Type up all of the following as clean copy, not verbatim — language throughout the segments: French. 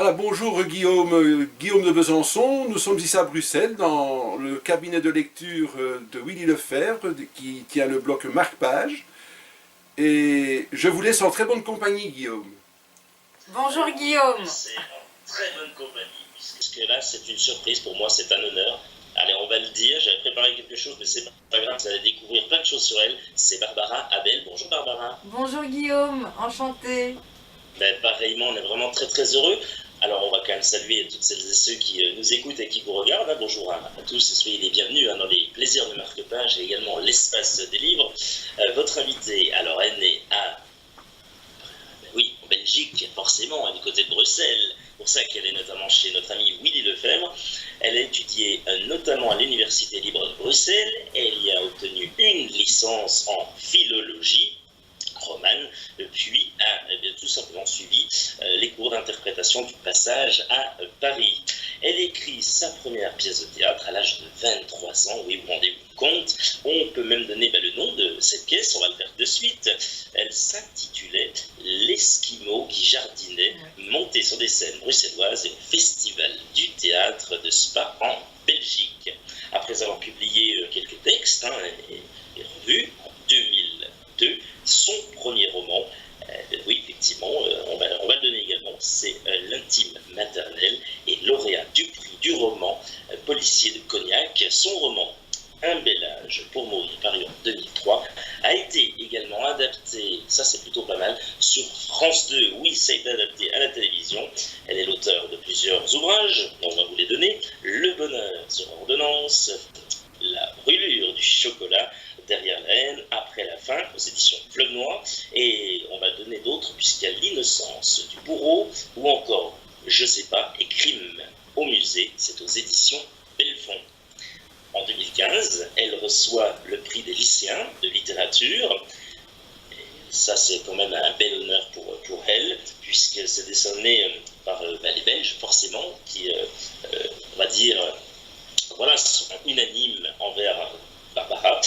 Voilà, bonjour Guillaume, Guillaume de Besançon. Nous sommes ici à Bruxelles dans le cabinet de lecture de Willy Lefebvre qui tient le bloc Marque-Page. Et je vous laisse en très bonne compagnie, Guillaume. Bonjour Guillaume. C'est en très bonne compagnie, puisque là c'est une surprise pour moi, c'est un honneur. Allez, on va le dire, j'avais préparé quelque chose, mais c'est pas grave, vous allez découvrir plein de choses sur elle. C'est Barbara Abel. Bonjour Barbara. Bonjour Guillaume, enchantée. Ben, pareillement, on est vraiment très très heureux. Alors on va quand même saluer toutes celles et ceux qui nous écoutent et qui vous regardent. Hein. Bonjour à tous et soyez les bienvenus dans les plaisirs de Marque-Page et également l'espace des livres. Votre invitée, alors elle est née à... oui, en Belgique, forcément, du côté de Bruxelles. C'est pour ça qu'elle est notamment chez notre ami Willy Lefebvre. Elle a étudié notamment à l'Université libre de Bruxelles. Elle y a obtenu une licence en philologie romane, puis a tout simplement suivi les cours d'interprétation du passage à Paris. Elle écrit sa première pièce de théâtre à l'âge de 23 ans, oui, vous rendez-vous compte. On peut même donner le nom de cette pièce, on va le faire de suite. Elle s'intitulait L'Esquimau qui jardinait, monté sur des scènes bruxelloises et au Festival du théâtre de Spa en Belgique. Après avoir publié quelques textes et revues, en 2002, son premier roman, oui, effectivement, on va le donner également, c'est L'intime maternelle et lauréat du prix du roman policier de Cognac. Son roman Un bel âge pour mourir, paru en 2003, a été également adapté, ça c'est plutôt pas mal, sur France 2, oui, ça a été adapté à la télévision. Elle est l'auteur de plusieurs ouvrages, on va vous les donner, Le bonheur sur ordonnance, La brûlure du chocolat, Derrière la haine, Après la faim, aux éditions Fleuve Noir, et on va donner d'autres puisqu'il y a L'innocence du bourreau, ou encore Je sais pas, et Crime au musée, c'est aux éditions Belfond. En 2015, elle reçoit le prix des lycéens de littérature. Et ça, c'est quand même un bel honneur pour elle, puisque c'est décerné par les Belges, forcément, qui, on va dire, voilà, sont unanimes envers Barbara.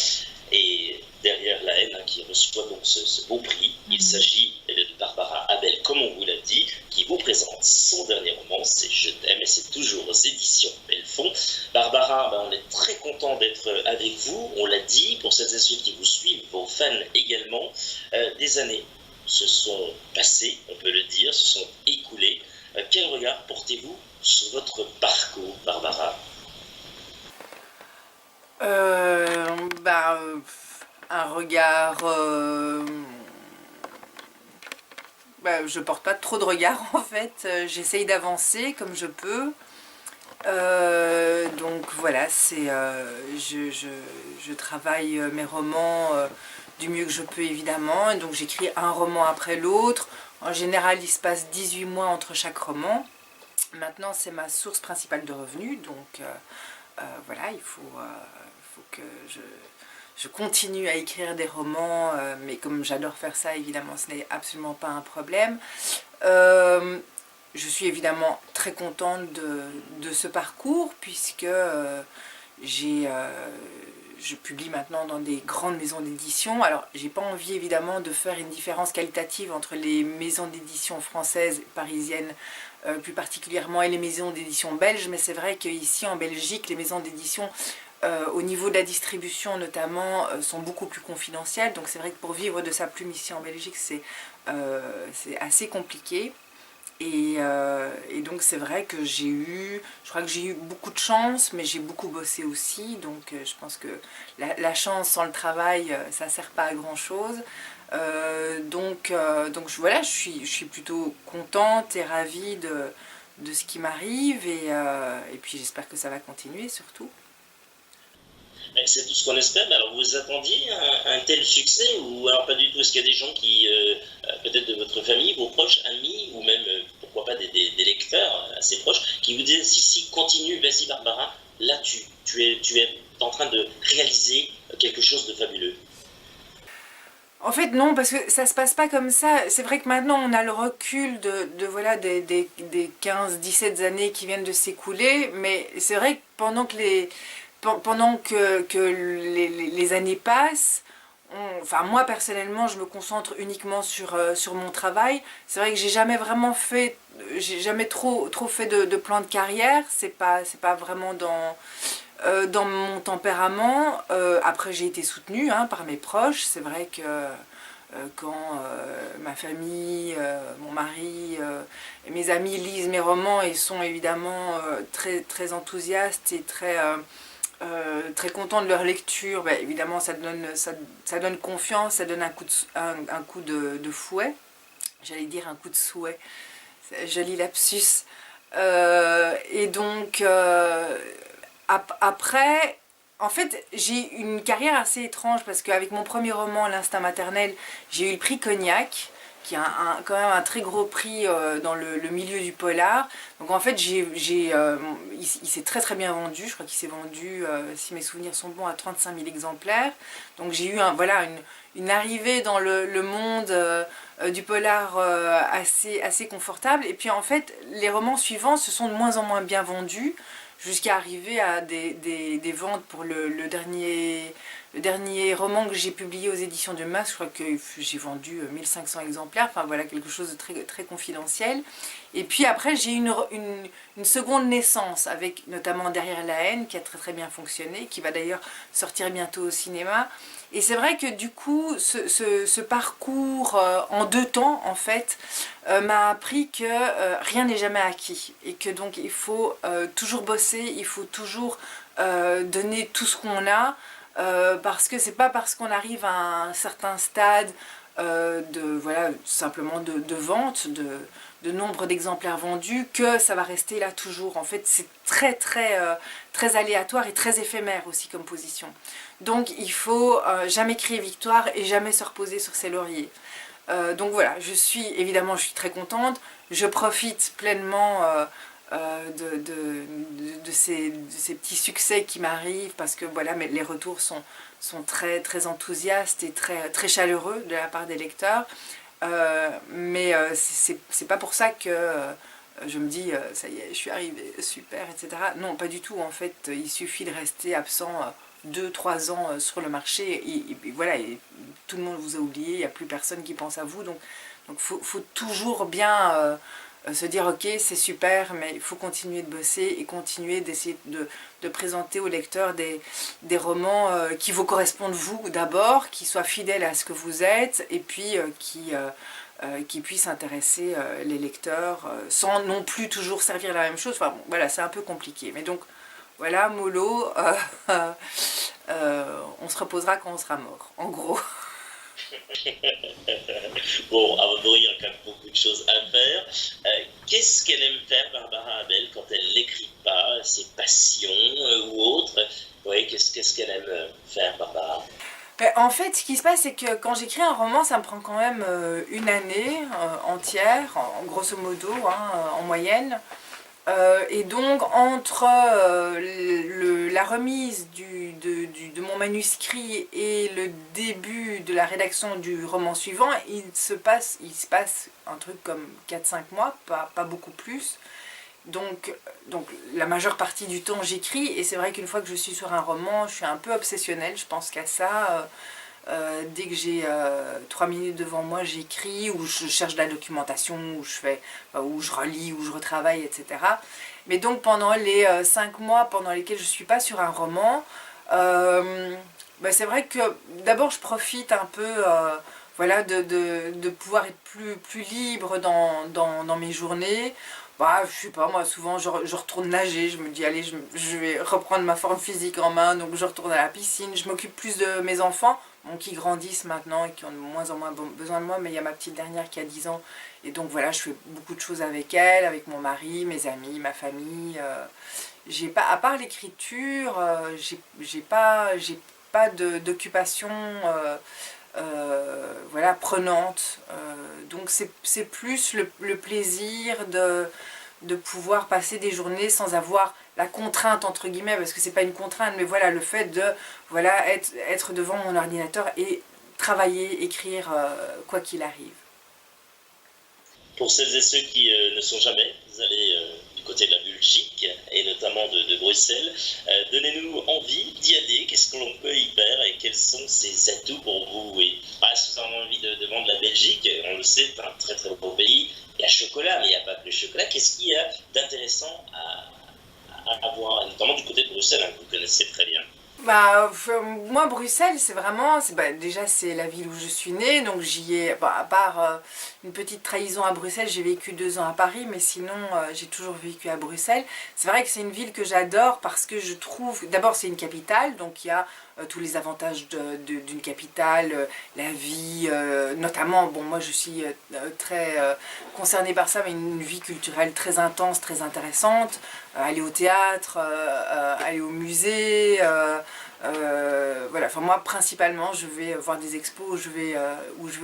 Et Derrière la haine, qui reçoit donc ce beau prix, il s'agit de Barbara Abel, comme on vous l'a dit, qui vous présente son dernier roman, c'est Je t'aime, et c'est toujours aux éditions Belfond. Barbara, on est très content d'être avec vous, on l'a dit, pour celles et ceux qui vous suivent, vos fans également. Des années se sont passées, on peut le dire, se sont écoulées. Quel regard portez-vous sur votre parcours, Barbara ? Un regard... je porte pas trop de regard en fait, j'essaye d'avancer comme je peux. Donc voilà, je travaille mes romans du mieux que je peux évidemment, et donc j'écris un roman après l'autre. En général il se passe 18 mois entre chaque roman. Maintenant c'est ma source principale de revenus, donc voilà, il faut que je continue à écrire des romans, mais comme j'adore faire ça, évidemment, ce n'est absolument pas un problème. Je suis évidemment très contente de ce parcours, puisque je publie maintenant dans des grandes maisons d'édition. Alors, j'ai pas envie, évidemment, de faire une différence qualitative entre les maisons d'édition françaises, parisiennes, plus particulièrement, et les maisons d'édition belges, mais c'est vrai qu'ici, en Belgique, les maisons d'édition... au niveau de la distribution notamment, sont beaucoup plus confidentielles. Donc c'est vrai que pour vivre de sa plume ici en Belgique, c'est assez compliqué. Et donc c'est vrai que je crois que j'ai eu beaucoup de chance, mais j'ai beaucoup bossé aussi. Donc je pense que la chance sans le travail, ça ne sert pas à grand chose. Donc voilà, je suis plutôt contente et ravie de ce qui m'arrive. Et puis j'espère que ça va continuer surtout. C'est tout ce qu'on espère. Alors vous attendiez un tel succès, ou alors pas du tout? Est-ce qu'il y a des gens qui, peut-être de votre famille, vos proches, amis, ou même, pourquoi pas des lecteurs assez proches, qui vous disent si, continue, vas-y Barbara, là tu es en train de réaliser quelque chose de fabuleux? En fait non, parce que ça se passe pas comme ça. C'est vrai que maintenant on a le recul voilà, des 15-17 années qui viennent de s'écouler, mais c'est vrai que pendant que les années passent, enfin moi personnellement, je me concentre uniquement sur mon travail. C'est vrai que j'ai jamais trop fait de plan de carrière. C'est pas vraiment dans mon tempérament. Après, j'ai été soutenue par mes proches. C'est vrai que quand ma famille, mon mari et mes amis lisent mes romans et sont évidemment très, très enthousiastes et très contents de leur lecture, bah, évidemment ça donne confiance, ça donne un coup de fouet. J'allais dire un coup de souhait. Joli lapsus. Et donc, après, en fait, j'ai une carrière assez étrange parce qu'avec mon premier roman, L'Instinct maternel, j'ai eu le prix Cognac, qui est quand même un très gros prix dans le milieu du polar. Donc en fait, il s'est très très bien vendu. Je crois qu'il s'est vendu, si mes souvenirs sont bons, à 35 000 exemplaires. Donc j'ai eu une arrivée dans le monde du polar assez confortable. Et puis en fait, les romans suivants se sont de moins en moins bien vendus, jusqu'à arriver à des ventes pour le dernier roman que j'ai publié aux éditions de Mas. Je crois que j'ai vendu 1500 exemplaires, enfin voilà, quelque chose de très, très confidentiel. Et puis après, j'ai eu une seconde naissance, avec notamment Derrière la haine, qui a très très bien fonctionné, qui va d'ailleurs sortir bientôt au cinéma. Et c'est vrai que du coup, ce parcours en 2 temps, en fait, m'a appris que rien n'est jamais acquis. Et que donc il faut toujours bosser, il faut toujours donner tout ce qu'on a, parce que c'est pas parce qu'on arrive à un certain stade simplement de vente, de nombre d'exemplaires vendus, que ça va rester là toujours. En fait, c'est très très très aléatoire et très éphémère aussi comme position. Donc il faut jamais crier victoire et jamais se reposer sur ses lauriers. Donc voilà, je suis très contente, je profite pleinement de ces petits succès qui m'arrivent, parce que voilà, les retours sont très, très enthousiastes et très, très chaleureux de la part des lecteurs. Mais c'est pas pour ça que je me dis ça y est, je suis arrivée, super, etc. Non, pas du tout. En fait, il suffit de rester absent 2-3 ans sur le marché et voilà, et tout le monde vous a oublié, il n'y a plus personne qui pense à vous. Donc faut toujours bien se dire ok, c'est super, mais il faut continuer de bosser et continuer d'essayer de présenter aux lecteurs des romans qui vous correspondent vous d'abord, qui soient fidèles à ce que vous êtes, et puis qui puissent intéresser les lecteurs sans non plus toujours servir la même chose. Enfin bon, voilà, c'est un peu compliqué. Mais donc voilà, mollo, on se reposera quand on sera mort, en gros. Bon, avant de mourir, il y a quand même beaucoup de choses à faire. Qu'est-ce qu'elle aime faire, Barbara Abel, quand elle n'écrit pas, ses passions ou autres? Oui, qu'est-ce qu'elle aime faire, Barbara? En fait, ce qui se passe, c'est que quand j'écris un roman, ça me prend quand même une année entière, en grosso modo, en moyenne. Et donc, entre la remise de mon manuscrit et le début de la rédaction du roman suivant, il se passe un truc comme 4-5 mois, pas beaucoup plus. Donc la majeure partie du temps j'écris, et c'est vrai qu'une fois que je suis sur un roman, je suis un peu obsessionnelle, je pense qu'à ça. Dès que j'ai 3 minutes devant moi, j'écris, ou je cherche de la documentation, ou je relis, ou je retravaille, etc. Mais donc pendant les 5 mois pendant lesquels je ne suis pas sur un roman, c'est vrai que d'abord je profite un peu de pouvoir être plus libre dans mes journées. Je sais pas, moi souvent je retourne nager, je me dis allez, je vais reprendre ma forme physique en main, donc je retourne à la piscine, je m'occupe plus de mes enfants, qui grandissent maintenant et qui ont de moins en moins besoin de moi, mais il y a ma petite dernière qui a 10 ans, et donc voilà, je fais beaucoup de choses avec elle, avec mon mari, mes amis, ma famille. J'ai pas, à part l'écriture, j'ai pas d'occupation prenante. Donc c'est plus le plaisir de pouvoir passer des journées sans avoir la contrainte, entre guillemets, parce que c'est pas une contrainte, mais voilà, le fait de être devant mon ordinateur et travailler, écrire, quoi qu'il arrive. Pour celles et ceux qui ne sont jamais allés du côté de la Belgique, et notamment de Bruxelles. Donnez-nous envie d'y aller, qu'est-ce que l'on peut y faire et quels sont ses atouts pour vous? Et si vous avez envie de vendre la Belgique, on le sait, c'est un très très beau pays, il y a chocolat, mais il n'y a pas que le chocolat. Qu'est-ce qu'il y a d'intéressant à voir, notamment du côté de Bruxelles, que vous connaissez très bien? Moi, Bruxelles, c'est vraiment, déjà c'est la ville où je suis née, donc j'y ai, à part une petite trahison à Bruxelles, j'ai vécu 2 ans à Paris, mais sinon j'ai toujours vécu à Bruxelles. C'est vrai que c'est une ville que j'adore parce que je trouve, d'abord c'est une capitale, donc il y a tous les avantages d'une capitale, la vie, notamment, bon moi je suis très concernée par ça, mais une vie culturelle très intense, très intéressante, aller au théâtre, aller au musée, voilà, enfin moi principalement je vais voir des expos où je vais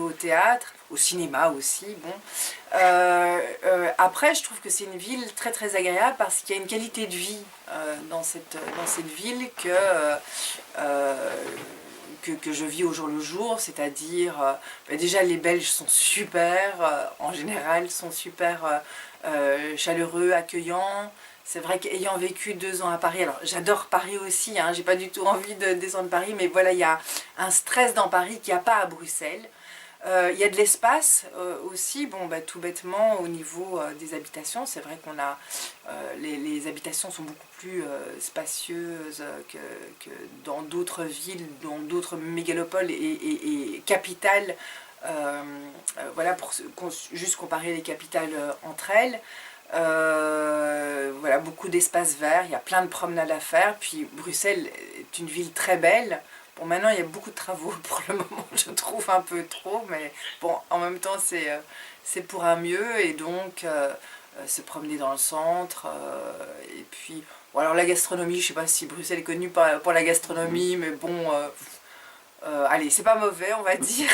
au théâtre, au cinéma aussi, bon. Après je trouve que c'est une ville très très agréable parce qu'il y a une qualité de vie dans cette ville que je vis au jour le jour, c'est-à-dire déjà les Belges sont super, en général sont super chaleureux, accueillants. C'est vrai qu'ayant vécu 2 ans à Paris, alors j'adore Paris aussi, hein, j'ai pas du tout envie de descendre Paris, mais voilà, il y a un stress dans Paris qu'il n'y a pas à Bruxelles. Il y a de l'espace aussi, bon, tout bêtement au niveau des habitations, c'est vrai qu'on a, les habitations sont beaucoup plus spacieuses que dans d'autres villes, dans d'autres mégalopoles et capitales, voilà, pour juste comparer les capitales entre elles. Voilà, beaucoup d'espaces verts, il y a plein de promenades à faire, puis Bruxelles est une ville très belle. Bon, maintenant il y a beaucoup de travaux pour le moment, je trouve un peu trop, mais bon, en même temps c'est pour un mieux, et donc se promener dans le centre, et puis, bon, alors la gastronomie, je sais pas si Bruxelles est connue pour la gastronomie, mais bon, allez, c'est pas mauvais, on va dire.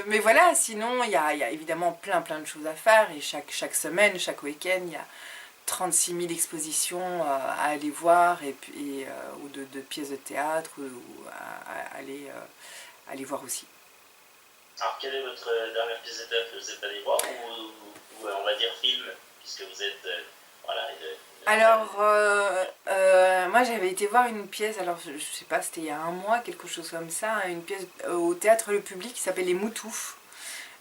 Mais voilà, sinon, il y a évidemment plein de choses à faire, et chaque semaine, chaque week-end, il y a 36 000 expositions à aller voir, ou de pièces de théâtre, ou à aller voir aussi. Alors, quelle est votre dernière pièce de théâtre que vous êtes allé voir, ou on va dire film, puisque vous êtes... voilà. Alors, moi j'avais été voir une pièce, alors je sais pas, c'était il y a un mois, quelque chose comme ça, une pièce au Théâtre Le Public qui s'appelle Les Moutoufs.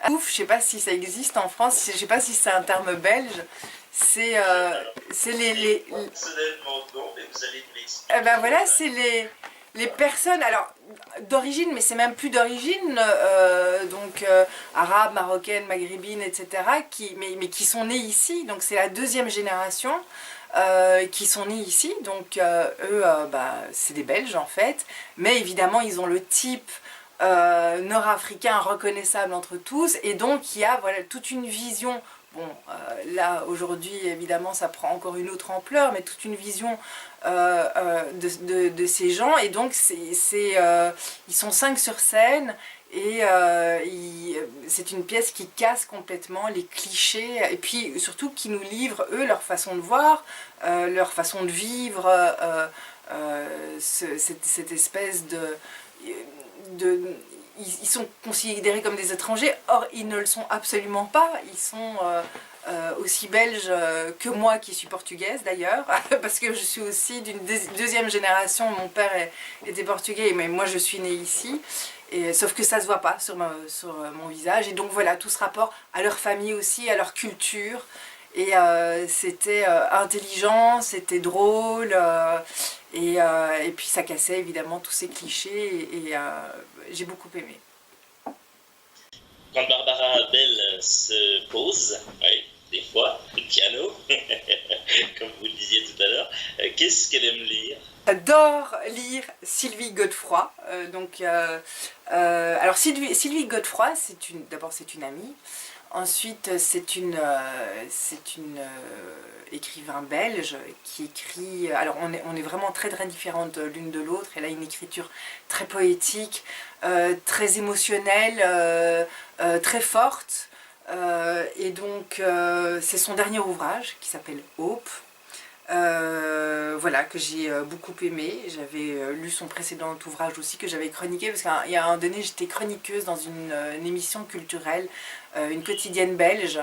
Moutouff, je sais pas si ça existe en France, je sais pas si c'est un terme belge, c'est les... Personnellement non, mais vous allez nous l'expliquer. Ben voilà, c'est les personnes, alors d'origine, mais c'est même plus d'origine, donc arabes, marocaines, maghrébines, etc., mais qui sont nées ici, donc c'est la 2e génération qui sont nés ici, donc eux, c'est des Belges en fait, mais évidemment ils ont le type nord-africain reconnaissable entre tous, et donc il y a voilà, toute une vision. Bon, là, aujourd'hui, évidemment, ça prend encore une autre ampleur, mais toute une vision de ces gens. Et donc, ils sont 5 sur scène, et c'est une pièce qui casse complètement les clichés, et puis surtout qui nous livre, eux, leur façon de voir, leur façon de vivre, cette espèce ils sont considérés comme des étrangers, or ils ne le sont absolument pas, ils sont aussi belges que moi qui suis portugaise d'ailleurs, parce que je suis aussi d'une 2e génération, mon père était portugais, mais moi je suis née ici, et, sauf que ça se voit pas sur mon visage, et donc voilà, tout ce rapport à leur famille aussi, à leur culture, et c'était intelligent, c'était drôle, et puis ça cassait évidemment tous ces clichés, et j'ai beaucoup aimé. Quand Barbara Bell se pose, oui, des fois, le piano, comme vous le disiez tout à l'heure, qu'est-ce qu'elle aime lire? J'adore lire Sylvie Godefroy. Alors Sylvie Godefroy, d'abord c'est une amie. Ensuite, c'est une écrivain belge qui écrit... Alors, on est vraiment très différentes l'une de l'autre. Elle a une écriture très poétique, très émotionnelle, très forte. Et donc, c'est son dernier ouvrage qui s'appelle Hope. Voilà, que j'ai beaucoup aimé. J'avais lu son précédent ouvrage aussi, que j'avais chroniqué, parce qu'il y a un moment donné, j'étais chroniqueuse dans une émission culturelle, une quotidienne belge,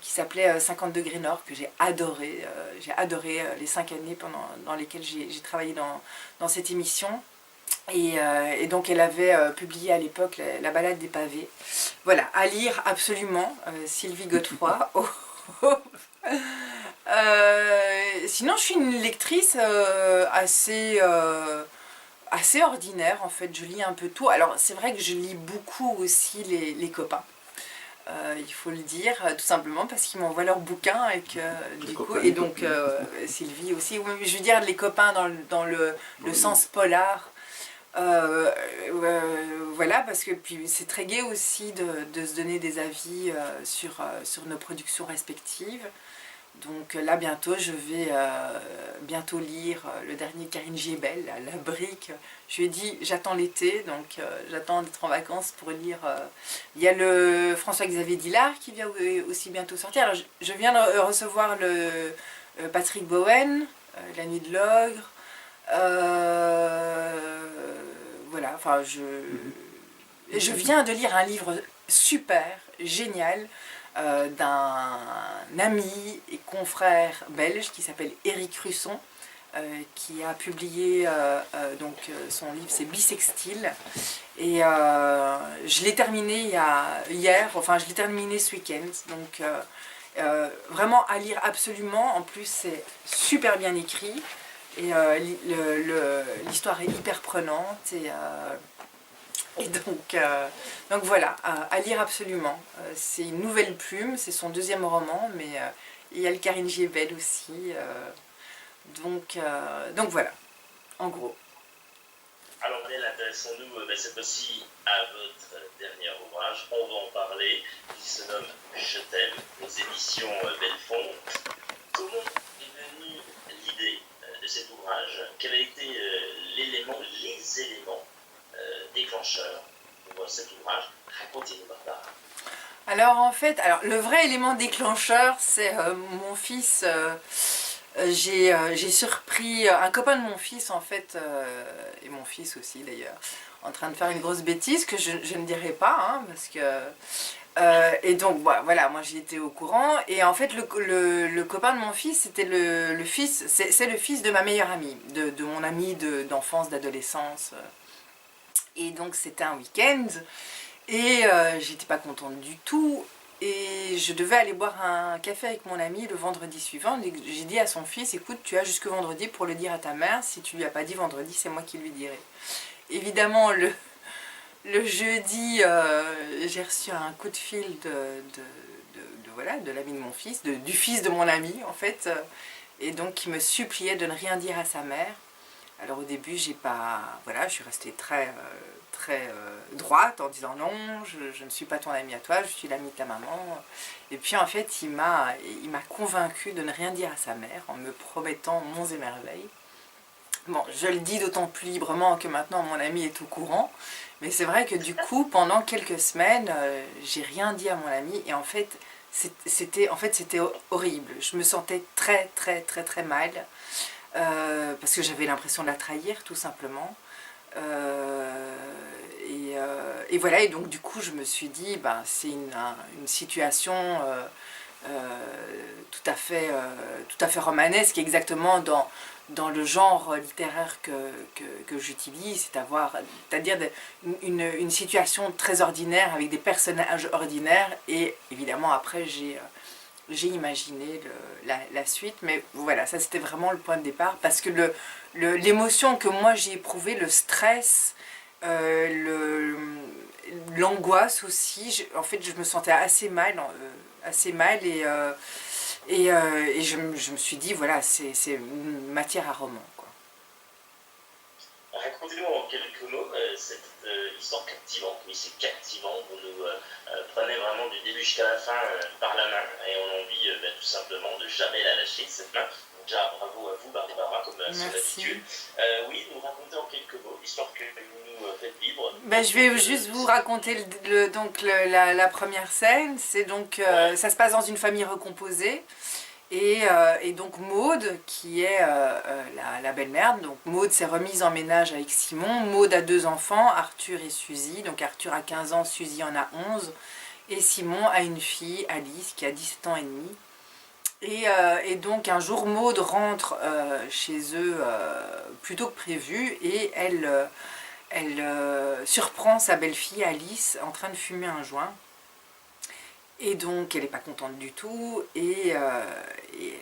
qui s'appelait 50 degrés Nord, que j'ai adoré. J'ai adoré les 5 années dans lesquelles j'ai travaillé dans cette émission. Et donc elle avait publié à l'époque la balade des pavés. Voilà, à lire absolument, Sylvie Godefroy. Oh, oh. Sinon je suis une lectrice assez ordinaire en fait, je lis un peu tout. Alors c'est vrai que je lis beaucoup aussi les copains. Il faut le dire, tout simplement parce qu'ils m'envoient leurs bouquins et que du coup, et donc Sylvie aussi, oui, je veux dire les copains dans le sens polar. Voilà, parce que puis c'est très gai aussi de se donner des avis sur nos productions respectives. Donc là bientôt je vais bientôt lire le dernier Karine Giebel, La Brique. Je lui ai dit j'attends l'été, donc j'attends d'être en vacances pour lire. Il y a le François-Xavier Dillard qui vient aussi bientôt sortir. Alors je viens de recevoir le Patrick Bowen, La Nuit de l'Ogre. Voilà, enfin je viens de lire un livre super, génial, d'un ami et confrère belge qui s'appelle Éric Russon, qui a publié donc son livre, c'est Bisextile, et je l'ai terminé hier, enfin je l'ai terminé ce week-end, donc vraiment à lire absolument. En plus c'est super bien écrit, et l'histoire est hyper prenante, et donc voilà, à lire absolument. C'est une nouvelle plume, c'est son deuxième roman, mais il y a le Karine Giebel aussi. Donc voilà, en gros. Alors Adèle, intéressons-nous cette fois-ci à votre dernier ouvrage. On va en parler, qui se nomme Je t'aime, aux éditions Belfond. Comment est venue l'idée de cet ouvrage? Quel a été les éléments déclencheurs pour cet ouvrage? Racontez-nous, Barbara. Alors en fait, le vrai élément déclencheur, c'est mon fils. J'ai surpris un copain de mon fils en fait, et mon fils aussi d'ailleurs, en train de faire une grosse bêtise que je ne dirai pas, hein, parce que... et donc voilà, moi j'y étais au courant, et en fait le copain de mon fils, c'était le fils, c'est le fils de ma meilleure amie, de mon amie d'enfance, d'adolescence. Et donc c'était un week-end, et j'étais pas contente du tout, et je devais aller boire un café avec mon ami le vendredi suivant. J'ai dit à son fils, écoute, tu as jusque vendredi pour le dire à ta mère, si tu lui as pas dit vendredi, c'est moi qui lui dirai. Évidemment, le jeudi, j'ai reçu un coup de fil de l'ami de mon fils, du fils de mon ami en fait, et donc qui me suppliait de ne rien dire à sa mère. Alors au début, je suis restée très droite en disant non, je ne suis pas ton amie à toi, je suis l'amie de ta maman. Et puis en fait, il m'a convaincue de ne rien dire à sa mère en me promettant monts et merveilles. Bon, je le dis d'autant plus librement que maintenant mon ami est au courant, mais c'est vrai que du coup, pendant quelques semaines, j'ai rien dit à mon ami, et en fait, c'était horrible. Je me sentais très mal. Parce que j'avais l'impression de la trahir tout simplement, et voilà, et donc du coup je me suis dit c'est une situation tout à fait romanesque, exactement dans le genre littéraire que j'utilise, c'est-à-dire une situation très ordinaire avec des personnages ordinaires, et évidemment après j'ai imaginé la suite, mais voilà, ça c'était vraiment le point de départ, parce que l'émotion que moi j'ai éprouvée, le stress, l'angoisse aussi, en fait je me sentais assez mal, et je me suis dit, voilà, c'est une matière à roman, quoi. Racontez-nous en quelques mots cette histoire captivante. Oui, c'est captivant, vous nous prenez vraiment du début jusqu'à la fin par la main, et on a envie tout simplement de jamais la lâcher de cette main. Donc déjà, bravo à vous, Barbara, comme à son habitude. Oui, nous racontez en quelques mots l'histoire que vous nous faites vivre. Je vais juste vous raconter la première scène. C'est donc, ça se passe dans une famille recomposée. Et donc Maude, qui est la belle-mère, donc Maude s'est remise en ménage avec Simon. Maude a 2 enfants, Arthur et Suzy. Donc Arthur a 15 ans, Suzy en a 11. Et Simon a une fille, Alice, qui a 17 ans et demi. Et donc un jour, Maud rentre chez eux plus tôt que prévu et elle surprend sa belle-fille Alice en train de fumer un joint. Et donc elle n'est pas contente du tout et elle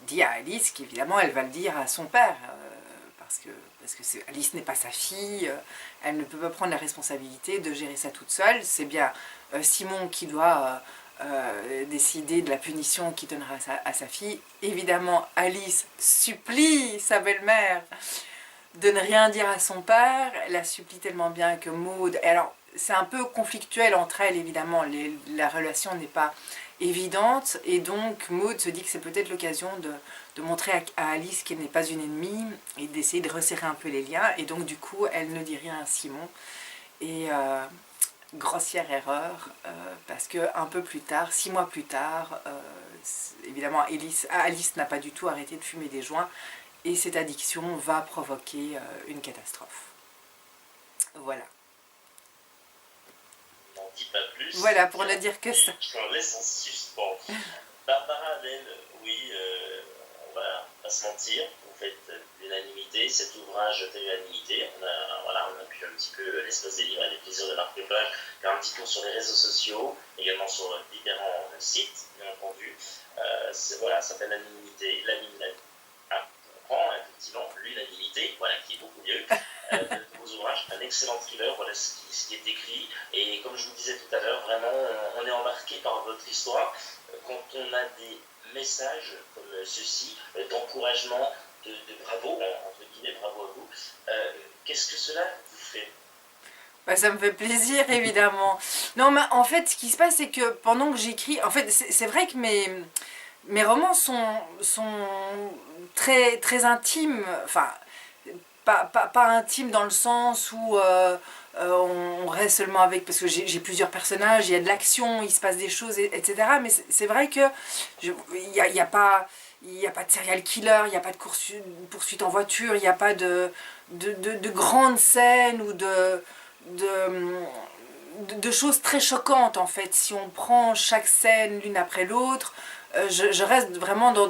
dit à Alice qu'évidemment elle va le dire à son père parce que Alice n'est pas sa fille, elle ne peut pas prendre la responsabilité de gérer ça toute seule. C'est bien Simon qui doit décider de la punition qu'il donnera à sa fille. Évidemment, Alice supplie sa belle-mère de ne rien dire à son père. Elle la supplie tellement bien que Maud... Alors, c'est un peu conflictuel entre elles, évidemment. La relation n'est pas évidente. Et donc, Maud se dit que c'est peut-être l'occasion de montrer à Alice qu'elle n'est pas une ennemie et d'essayer de resserrer un peu les liens. Et donc, du coup, elle ne dit rien à Simon. Et... grossière erreur, parce que un peu plus tard, 6 mois plus tard, évidemment Alice n'a pas du tout arrêté de fumer des joints et cette addiction va provoquer une catastrophe. Voilà. On n'en dit pas plus. Voilà, pour ne dire que ça. Je t'en laisse en suspens. Barbara, oui, on va pas se mentir, vous faites l'unanimité, cet ouvrage fait l'unanimité. On a pu un petit peu l'espace des livres et des plaisirs de marque-page, faire un petit tour sur les réseaux sociaux, également sur différents sites, bien entendu. Ça fait l'unanimité, on prend effectivement l'unanimité, voilà, qui est beaucoup mieux. De vos ouvrages, un excellent thriller, voilà ce qui est écrit. Et comme je vous disais tout à l'heure, vraiment, on est embarqué par votre histoire. Quand on a des messages comme ceci, d'encouragement, de bravo, entre guillemets, bravo à vous, qu'est-ce que cela vous fait? Ça me fait plaisir, évidemment. Non, mais en fait, ce qui se passe, c'est que pendant que j'écris, en fait, c'est vrai que mes romans sont très, très intimes, enfin, pas intimes dans le sens où on reste seulement avec, parce que j'ai plusieurs personnages, il y a de l'action, il se passe des choses, etc. Mais c'est vrai que il n'y a pas de serial killer, il n'y a pas de poursuite en voiture, il n'y a pas de grandes scènes ou de choses très choquantes en fait. Si on prend chaque scène l'une après l'autre, je reste vraiment dans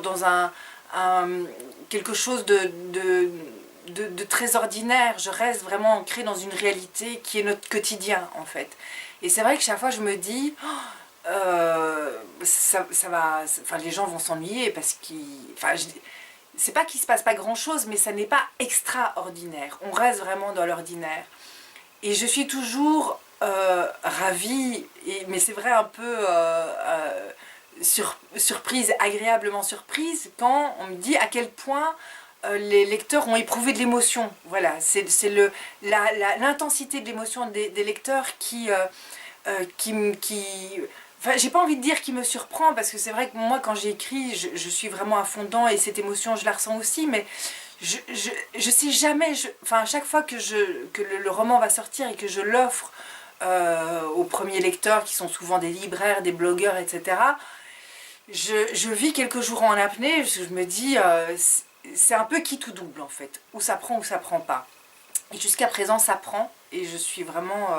quelque chose de très ordinaire. Je reste vraiment ancrée dans une réalité qui est notre quotidien en fait. Et c'est vrai que chaque fois je me dis les gens vont s'ennuyer parce c'est pas qu'il se passe pas grand chose, mais ça n'est pas extraordinaire. On reste vraiment dans l'ordinaire. Et je suis toujours ravie, mais c'est vrai un peu surprise, agréablement surprise, quand on me dit à quel point les lecteurs ont éprouvé de l'émotion. Voilà, c'est l'intensité de l'émotion des lecteurs qui enfin, j'ai pas envie de dire qui me surprend, parce que c'est vrai que moi, quand j'écris, je suis vraiment à fond dedans, et cette émotion, je la ressens aussi, mais je sais jamais, enfin, à chaque fois que le roman va sortir et que je l'offre aux premiers lecteurs, qui sont souvent des libraires, des blogueurs, etc., je vis quelques jours en apnée. Je me dis, c'est un peu qui tout double, en fait, ou ça prend pas. Et jusqu'à présent, ça prend, et je suis vraiment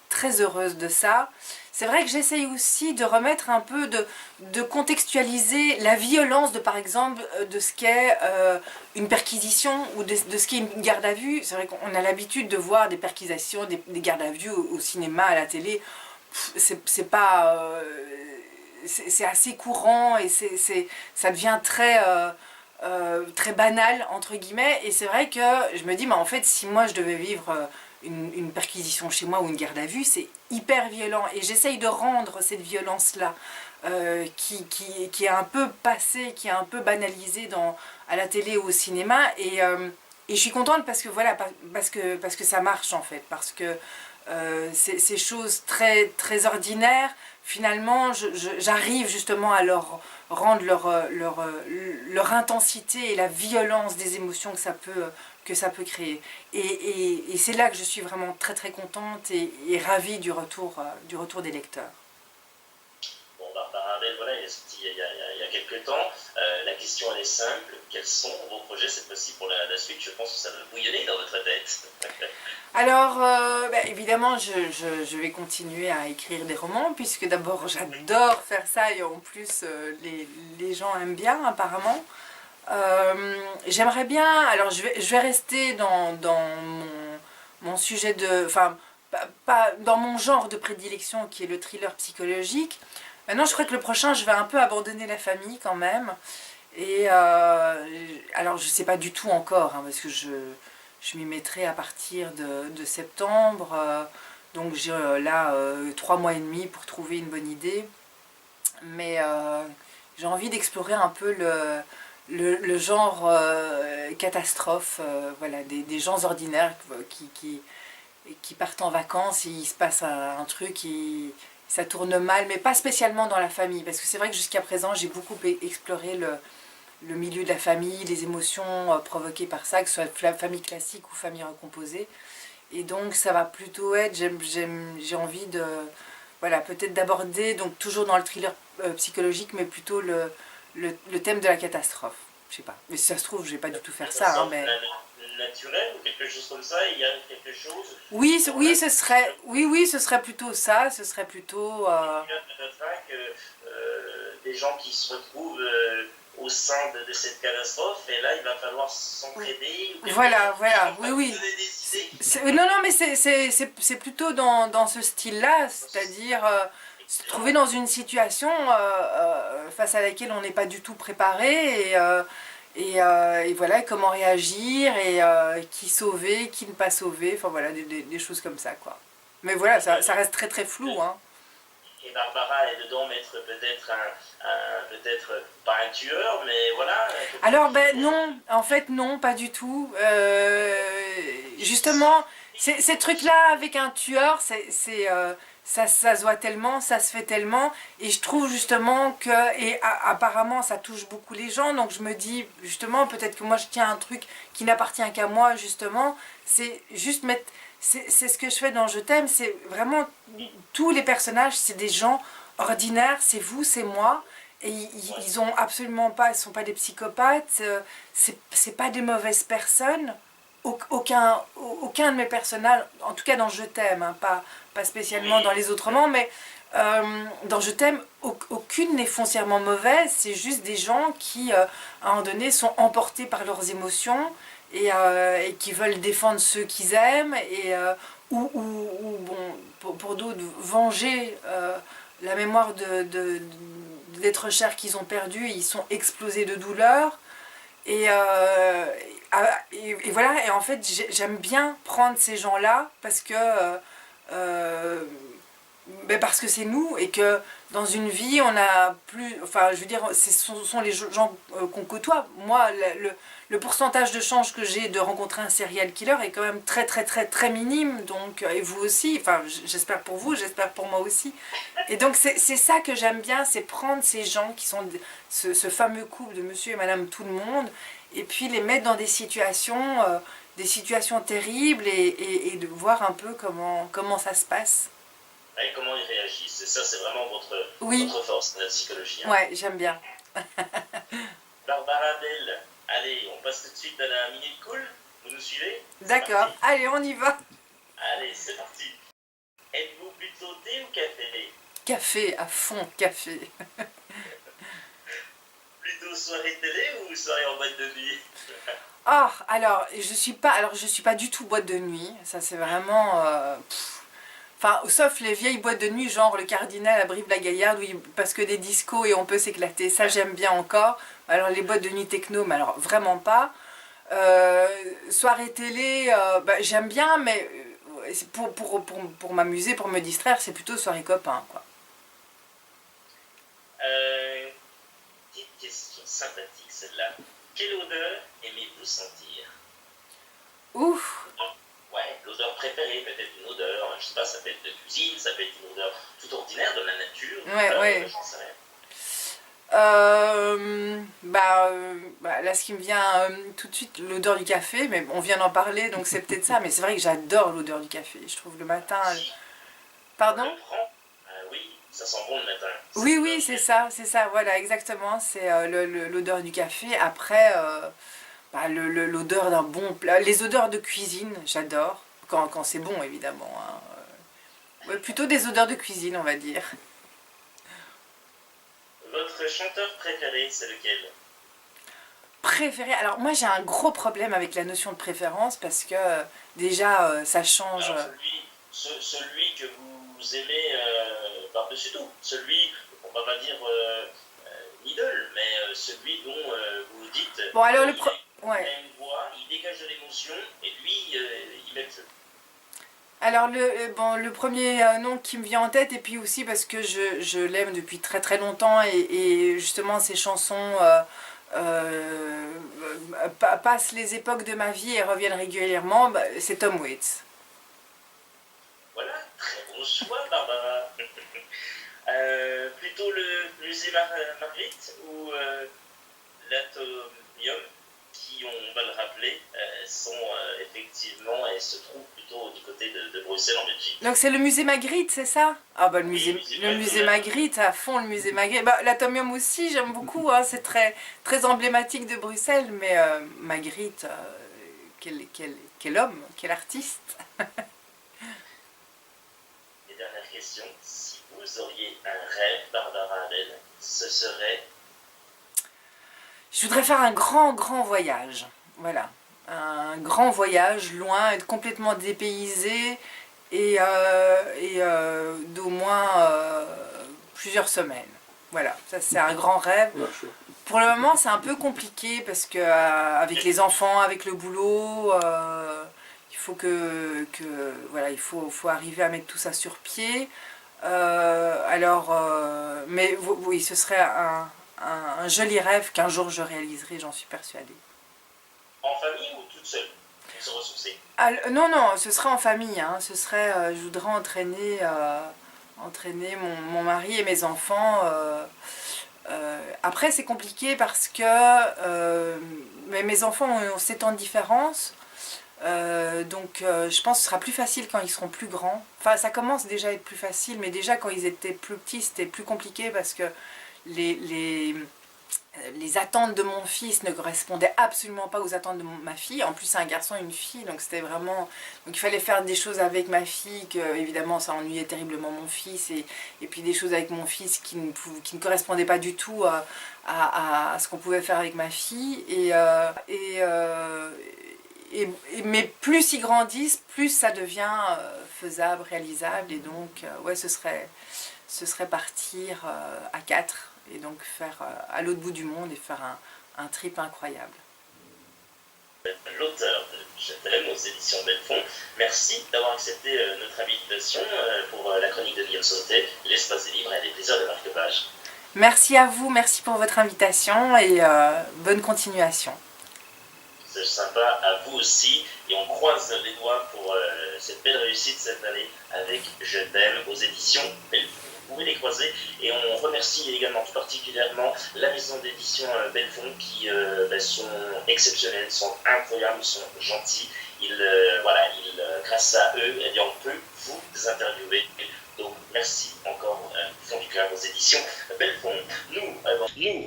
très heureuse de ça. C'est vrai que j'essaye aussi de remettre un peu, de contextualiser la violence par exemple, de ce qu'est une perquisition ou de ce qu'est une garde à vue. C'est vrai qu'on a l'habitude de voir des perquisitions, des gardes à vue au cinéma, à la télé. C'est pas... c'est assez courant et ça devient très banal, entre guillemets. Et c'est vrai que je me dis, mais en fait, si moi je devais vivre une perquisition chez moi ou une garde à vue, c'est hyper violent. Et j'essaye de rendre cette violence-là, qui est un peu passée, qui est un peu banalisée à la télé ou au cinéma. Et je suis contente parce que, voilà, parce que ça marche, en fait. Parce que ces choses très, très ordinaires, finalement, j'arrive justement à leur rendre leur intensité et la violence des émotions que ça peut créer. Et c'est là que je suis vraiment très très contente et ravie du retour des lecteurs. Bon, Barbara Abel, voilà, est sorti il y a quelques temps. La question elle est simple, quels sont vos projets cette fois-ci pour la suite? Je pense que ça va bouillonner dans votre tête. Alors, évidemment, je vais continuer à écrire des romans, puisque d'abord j'adore faire ça, et en plus les gens aiment bien apparemment. J'aimerais bien, alors je vais rester dans mon sujet de, enfin, pas dans mon genre de prédilection qui est le thriller psychologique. Maintenant je crois que le prochain je vais un peu abandonner la famille quand même. Et alors je sais pas du tout encore, hein, parce que je m'y mettrai à partir de septembre. Donc j'ai là 3 mois et demi pour trouver une bonne idée. Mais j'ai envie d'explorer un peu le genre catastrophe, voilà, des gens ordinaires qui partent en vacances, et il se passe un truc, et ça tourne mal, mais pas spécialement dans la famille, parce que c'est vrai que jusqu'à présent j'ai beaucoup exploré le milieu de la famille, les émotions provoquées par ça, que ce soit famille classique ou famille recomposée, et donc ça va plutôt être, j'ai envie de, voilà, peut-être d'aborder, donc toujours dans le thriller psychologique, mais plutôt le thème de la catastrophe. Je sais pas, mais si ça se trouve je vais pas du tout faire ça, hein, mais naturel ou quelque chose comme ça, il y a quelque chose. Oui, ce serait plutôt ça, ce serait plutôt des gens qui se retrouvent au sein de cette catastrophe, et là il va falloir s'entraider. Voilà, oui. Non, mais c'est plutôt dans ce style-là, c'est-à-dire se trouver dans une situation face à laquelle on n'est pas du tout préparé, et voilà, comment réagir, et qui sauver, qui ne pas sauver, enfin voilà, des choses comme ça, quoi. Mais voilà, ça reste très très flou, hein. Et Barbara est dedans mettre peut-être pas un tueur, mais voilà. Alors non, en fait non, pas du tout. Justement, ces trucs-là avec un tueur, ça se voit tellement, ça se fait tellement, et je trouve justement que, et apparemment ça touche beaucoup les gens, donc je me dis justement peut-être que moi je tiens un truc qui n'appartient qu'à moi, justement, c'est juste mettre, c'est ce que je fais dans Je t'aime, c'est vraiment tous les personnages, c'est des gens ordinaires, c'est vous, c'est moi, et ils ont absolument pas, ils sont pas des psychopathes, c'est pas des mauvaises personnes. Aucun de mes personnages, en tout cas dans Je t'aime, hein, pas spécialement dans les autres romans, mais dans Je t'aime, aucune n'est foncièrement mauvaise, c'est juste des gens qui, à un moment donné, sont emportés par leurs émotions, et qui veulent défendre ceux qu'ils aiment, et ou bon, pour d'autres, venger la mémoire d'êtres chers qu'ils ont perdus, et ils sont explosés de douleur. Et voilà, et en fait j'aime bien prendre ces gens-là parce que c'est nous, et que dans une vie on a plus, enfin je veux dire, ce sont les gens qu'on côtoie. Moi le pourcentage de chance que j'ai de rencontrer un serial killer est quand même très très très très minime, donc, et vous aussi, enfin j'espère pour vous, j'espère pour moi aussi, et donc c'est ça que j'aime bien, c'est prendre ces gens qui sont ce fameux couple de monsieur et madame tout le monde, et puis les mettre dans des situations terribles, et de voir un peu comment ça se passe. Et comment ils réagissent, et ça c'est vraiment votre force, la psychologie. Hein. Ouais, j'aime bien. Barbara Bell, allez, on passe tout de suite à la minute cool, vous nous suivez? D'accord, allez, on y va. Allez, c'est parti. Êtes-vous plutôt thé ou café? Café, à fond, café. Plutôt soirée télé ou soirée en boîte de nuit? Alors je suis pas du tout boîte de nuit, ça c'est vraiment enfin, sauf les vieilles boîtes de nuit, genre le Cardinal à Brive-la-Gaillarde, où il passe que des discos et on peut s'éclater, ça j'aime bien encore. Alors les boîtes de nuit techno, mais alors vraiment pas. Soirée télé, j'aime bien, mais pour m'amuser, pour me distraire, c'est plutôt soirée copain, quoi. Petite question sympathique celle-là. Quelle odeur aimez-vous sentir? Ouf. Ouais, l'odeur préférée, peut-être une odeur, je sais pas, ça peut être de cuisine, ça peut être une odeur tout ordinaire de la nature. Ouais. J'en sais rien. Là ce qui me vient tout de suite, l'odeur du café, mais on vient d'en parler, donc c'est peut-être ça, mais c'est vrai que j'adore l'odeur du café, je trouve le matin... Pardon? Oui, Ça sent bon le matin. Oui, oui, c'est ça, voilà, exactement. C'est l'odeur du café. Après, l'odeur d'un bon plat. Les odeurs de cuisine, j'adore. Quand c'est bon, évidemment. Hein. Ouais, plutôt des odeurs de cuisine, on va dire. Votre chanteur préféré, c'est lequel? Préféré. Alors, moi, j'ai un gros problème avec la notion de préférence parce que déjà, ça change. Alors, celui que vous aimez par-dessus tout. Celui, on va pas dire idole, mais celui dont vous dites. Bon, alors, il a une voix, il dégage de l'émotion, et lui, il met le feu. Alors le premier nom qui me vient en tête, et puis aussi parce que je l'aime depuis très très longtemps, et justement ses chansons passent les époques de ma vie et reviennent régulièrement, c'est Tom Waits. Voilà, très bon choix Barbara. Plutôt le musée Magritte ou l'Atomium, qui, on va le rappeler, sont effectivement et se trouvent plutôt du côté de Bruxelles en Belgique. Donc c'est le musée Magritte, c'est ça? Ah bah le musée Magritte, à fond le musée Magritte. Bah, l'Atomium aussi, j'aime beaucoup, hein, c'est très, très emblématique de Bruxelles, mais Magritte, quel homme, quel artiste. Et dernière question, si vous auriez un rêve, Barbara Abel, ce serait? Je voudrais faire un grand, grand voyage. Voilà. Un grand voyage, loin, être complètement dépaysé et d'au moins plusieurs semaines. Voilà, ça c'est un grand rêve. Pour le moment, c'est un peu compliqué parce que avec les enfants, avec le boulot, il faut voilà, il faut arriver à mettre tout ça sur pied. Mais oui, ce serait un joli rêve qu'un jour je réaliserai, j'en suis persuadée. En famille ou toute seule pour se ressourcer? Non, ce serait en famille. Hein. Ce serait, je voudrais entraîner mon mari et mes enfants. Après, c'est compliqué parce que mes enfants ont 7 ans de différence. Donc je pense que ce sera plus facile quand ils seront plus grands. Enfin, ça commence déjà à être plus facile, mais déjà quand ils étaient plus petits, c'était plus compliqué parce que les attentes de mon fils ne correspondaient absolument pas aux attentes de ma fille. En plus, c'est un garçon et une fille, donc c'était vraiment... Donc il fallait faire des choses avec ma fille, que évidemment ça ennuyait terriblement mon fils, et puis des choses avec mon fils qui ne correspondaient pas du tout à ce qu'on pouvait faire avec ma fille. Mais plus ils grandissent, plus ça devient faisable, réalisable, et donc ouais, ce serait partir à 4 et donc faire à l'autre bout du monde et faire un trip incroyable. L'auteur de Je t'aime aux éditions Belfond, merci d'avoir accepté notre invitation pour la chronique de Guillaume Sautet, l'espace des livres et les plaisirs de marque-page. Merci à vous, merci pour votre invitation et bonne continuation. C'est sympa, à vous aussi, et on croise les doigts pour cette belle réussite cette année avec Je t'aime aux éditions Belfond. Vous pouvez les croiser, et on remercie également tout particulièrement la maison d'édition Belfond qui sont exceptionnels, sont incroyables, sont gentils. Grâce à eux, eh bien, on peut vous interviewer. Donc merci encore du fond du cœur aux éditions Belfond. Nous,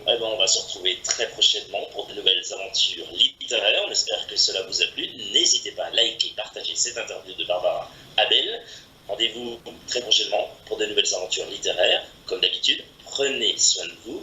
on va se retrouver très prochainement pour de nouvelles aventures littéraires. On espère que cela vous a plu. N'hésitez pas à liker, partager cette interview de Barbara Abel. Rendez-vous très prochainement pour de nouvelles aventures littéraires. Comme d'habitude, prenez soin de vous